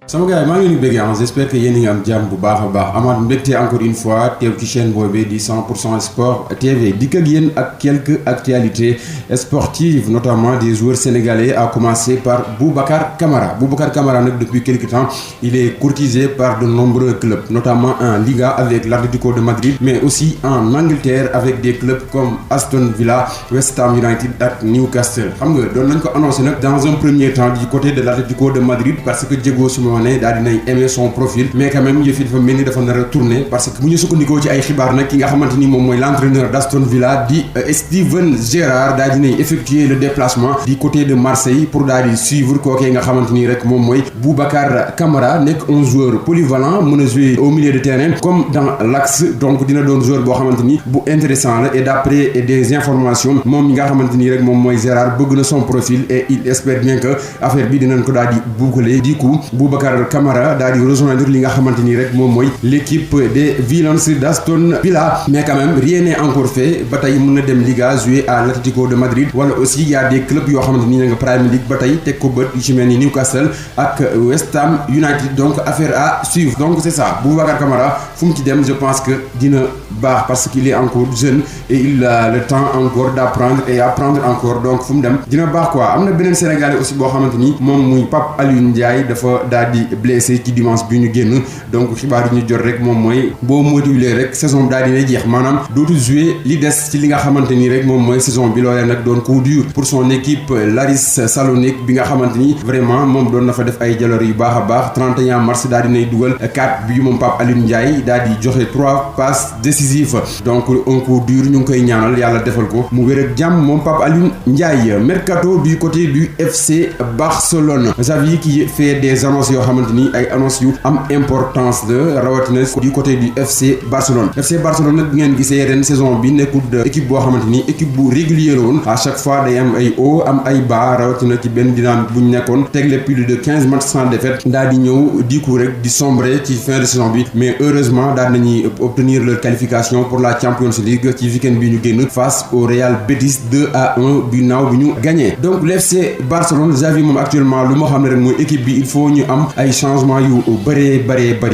sama gars yi maa ngi leen di bëggee j'espère que yéen a ngi am jàmm bu baax a baax amaat mbégte encore une fois teew ci chaîne boobee di 100% sport TV dikk ak yéen ak quelques actualités sportives notamment des joueurs sénégalais à commencer par Boubacar Kamara. Boubacar Kamara nag depuis quelque temps il est courtisé par de nombreux clubs notamment en Liga avec l'Atlético de Madrid mais aussi en Angleterre avec des clubs comme Aston Villa, West Ham United ak Newcastle. Xam nga doon nañ ko annoncé nag dans un premier temps du côté de l'Atlético de Madrid parce que Diego Simeone daal dinay aimer son profil mais quand même yëf yi dafa mel ni dafa nar a tourner parce que bu ñu sukkandikoo ci ay xibaar nag ki nga xamante ni moom mooy l'entraîneur d'Aston Villa di Steven Gerrard daal dinay effectuer le déplacement du côté de Marseille pour daal di suivre kookee nga xamante ni rek moom mooy Boubacar Kamara nekk un joueur polyvalent mën a jouer au milieu de terrain comme dans l'axe donc dina doon joueur boo xamante ni bu intéressant la et d'après des informations moom mi nga xamante ni rek moom mooy Gerrard bëgg na son profil et il espère bien que affaire bi dinañ ko daal di boucler du coup Boubacar Kamara daal di rejoindre li nga xamante ni rek moom mooy l'équipe des Villains d'Aston Villa mais quand même rien n'est encore fait ba tey mën na dem Liga jouer à l'Atlético de Madrid wala aussi y a des clubs yoo xamante ni nga Premier League ba tey teg ko bët yu ci mel ni Newcastle ak West Ham United donc affaire à suivre donc c'est ça Boubacar Kamara fu mu ci dem je pense que dina baax parce qu'il est encore jeune et il a le temps encore d'apprendre et apprendre encore donc fu mu dem dina baax quoi am na beneen Sénégalais aussi boo xamante ni moom muy Pape Alioune Ndiaye dafa daal di blessé ci dimanche bi ñu génn donc xibaar yi ñu jot rek moom mooy boo motivé rek saison bi daal dina jeex maanaam dootul jouer li des ci li nga xamante ni rek moom mooy saison bi loolee nag doon coup dur pour son équipe Laris Salonique bi nga xamante ni vraiment moom doon na fa def ay jaloor yu baax a baax 31 mars daal dinay dugal 4 bi moom Pape Alioune Ndiaye daal di joxe 3 passes décisives donc un coup dur ñu ngi koy ñaanal yàlla defal ko mu wér ak jàmm moom Pape Alioune Ndiaye. Mercato du côté du FC Barcelone Xavi qui fait des annonces yoo xamante ni ay annonces yu am importance la rawatina du côté du FC Barcelone. FC Barcelone nag bi ngeen gisee ren saison bi nekkul équipe boo xamante ni équipe bu régulier la woon à chaque fois day am ay hauts am ay bas rawatina ci benn dynamique bu ñu nekkoon tegle plus de 15 matchs sans défaite daal di ñëw di coup rek di sombrer ci fin de saison bi mais heureusement daal nañuy obtenir leur qualification pour la Champions League ci week-end bi ñu génn face au Real Betis 2-1 bi naaw bi ñu gagné donc l'FC Barcelone Xavi moom actuellement lu ma xam ne rek mooy équipe bi il faut ñu am ay changements yu bëree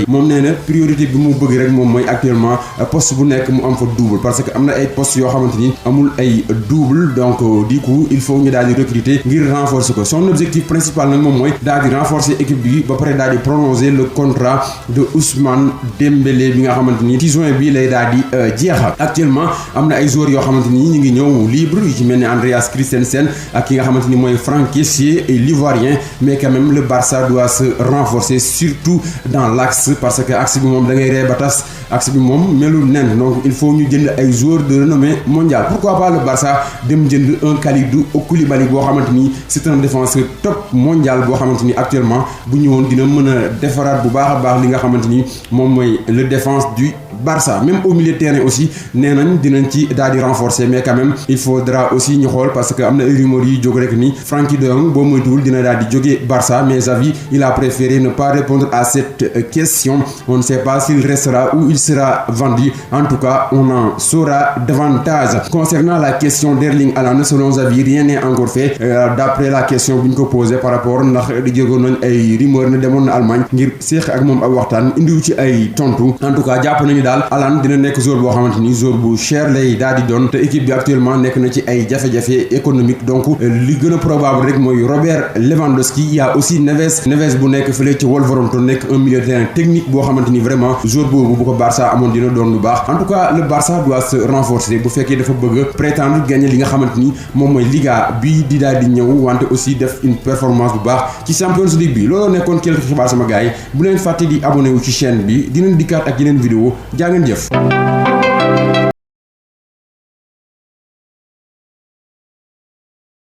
moom nee na priorité bi mu bëgg rek moom mooy actuellement poste bu nekk mu am fa double parce que am na ay postes yoo xamante ni amul ay double donc du coup il faut ñu daal di recruter ngir renforcer ko son objectif principal nag moom mooy daal di renforcer équipe bi ba pare daal di prolonger le contrat de Ousmane Dembélé bi nga xamante ni ci juin bi lay daal di jeexal actuellement am na ay joueurs yoo xamante ni ñu ngi ñëw libre yu ci mel ni Andreas Christensen ak ki nga xamante ni mooy Franck Kessié et l'Ivoirien mais quand même le Barça doit se renforcer surtout dans l'axe parce que axe bi moom da ngay ree ba tas axe bi moom melul nen donc il faut ñu jënd ay joueurs de renommée mondiale pourquoi pas le Barça dem jënd un Kalidou Koulibaly boo xamante ni c'est un défenseur top mondial boo xamante ni actuellement bu ñëwoon dina mën a defaraat bu baax a baax li nga xamante ni moom mooy le défense du Barça même au milieu de terrain aussi nee nañ dinañ ci daal di renforcer mais quand même il faudra aussi ñu xool parce que am na ay rumeurs yi jóg rek ni Frenkie de Jong boo moytuwul dina daal di jógee Barça mais Xavi il a préféré ne pas répondre à cette question on ne sait pas s'il restera ou il sera vendu en tout cas on en saura davantage concernant la question d'Erling Haaland selon Xavi rien n'est encore fait d'après la question bu ñu ko posé par rapport ndax di jógoon nañ ay rumeurs ne demoon na Allemagne ngir seex ak moom ak waxtaan indiwu ci ay tontu en tout cas jàpp nañu daal Haaland dina nekk joueur boo xamante ni joueur bu cher lay daal di doon te équipe bi actuellement nekk na ci ay jafe-jafe économique donc li gën a probable rek mooy Robert Lewandowski il y a aussi Neves bu nekk fële ci Wolverhampton nekk un milieu de terrain technique boo xamante ni vraiment joueur boobu bu ko Barça amoon dina doon lu baax en tout cas le Barça doit se renforcer bu fekkee dafa bëgg prétendre gagner li nga xamante ni moom mooy Liga bii di daal di ñëw wante aussi def une performance bu baax ci Champions League bi looloo nekkoon quelques xibaar sama gars yi bu leen fàtte di abonné wu ci chaîne bi dinañ dikkaat ak yeneen vidéo jaa ngeen jëf